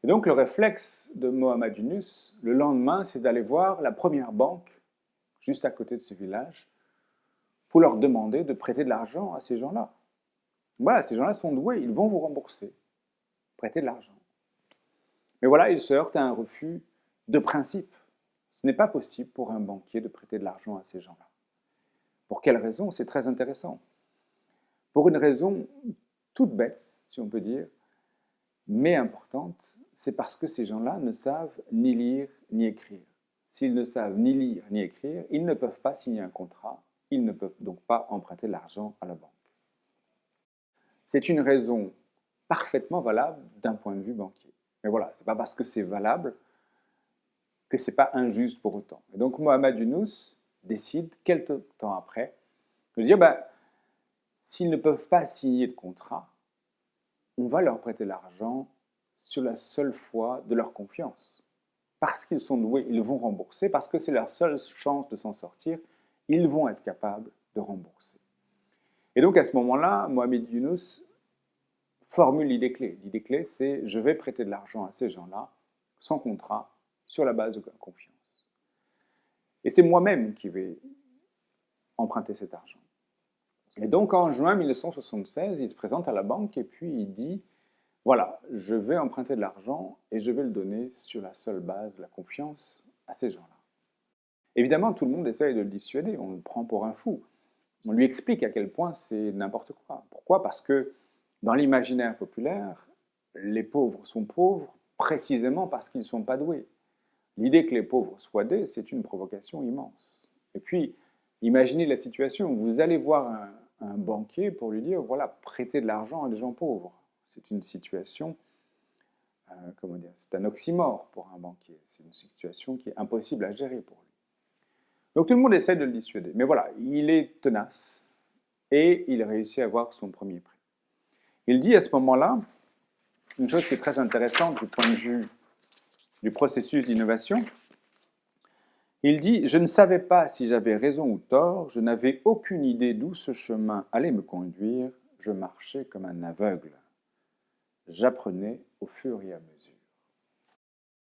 Et donc le réflexe de Mohamed Yunus, le lendemain, c'est d'aller voir la première banque, juste à côté de ce village, pour leur demander de prêter de l'argent à ces gens-là. Voilà, ces gens-là sont doués, ils vont vous rembourser, prêter de l'argent. Mais voilà, il se heurte à un refus de principe. Ce n'est pas possible pour un banquier de prêter de l'argent à ces gens-là. Pour quelle raison? C'est très intéressant. Pour une raison toute bête, si on peut dire, mais importante, c'est parce que ces gens-là ne savent ni lire ni écrire. S'ils ne savent ni lire ni écrire, ils ne peuvent pas signer un contrat, ils ne peuvent donc pas emprunter l'argent à la banque. C'est une raison parfaitement valable d'un point de vue banquier. Mais voilà, ce n'est pas parce que c'est valable que ce n'est pas injuste pour autant. Et donc Mohamed Yunus décide, quelques temps après, de dire, s'ils ne peuvent pas signer de contrat, on va leur prêter l'argent sur la seule foi de leur confiance. Parce qu'ils sont doués, ils vont rembourser, parce que c'est leur seule chance de s'en sortir, ils vont être capables de rembourser. Et donc à ce moment-là, Mohamed Yunus formule l'idée clé. L'idée clé, c'est je vais prêter de l'argent à ces gens-là, sans contrat, sur la base de la confiance. Et c'est moi-même qui vais emprunter cet argent. Et donc en juin 1976, il se présente à la banque et puis il dit, voilà, je vais emprunter de l'argent et je vais le donner sur la seule base de la confiance à ces gens-là. Évidemment, tout le monde essaye de le dissuader, on le prend pour un fou. On lui explique à quel point c'est n'importe quoi. Pourquoi? Parce que dans l'imaginaire populaire, les pauvres sont pauvres précisément parce qu'ils ne sont pas doués. L'idée que les pauvres soient doués, c'est une provocation immense. Et puis, imaginez la situation, vous allez voir un banquier pour lui dire, voilà, prêtez de l'argent à des gens pauvres. C'est une situation, comment dire, c'est un oxymore pour un banquier. C'est une situation qui est impossible à gérer pour lui. Donc tout le monde essaie de le dissuader. Mais voilà, il est tenace et il réussit à avoir son premier prêt. Il dit à ce moment-là, une chose qui est très intéressante du point de vue du processus d'innovation, il dit « Je ne savais pas si j'avais raison ou tort, je n'avais aucune idée d'où ce chemin allait me conduire, je marchais comme un aveugle. J'apprenais au fur et à mesure. »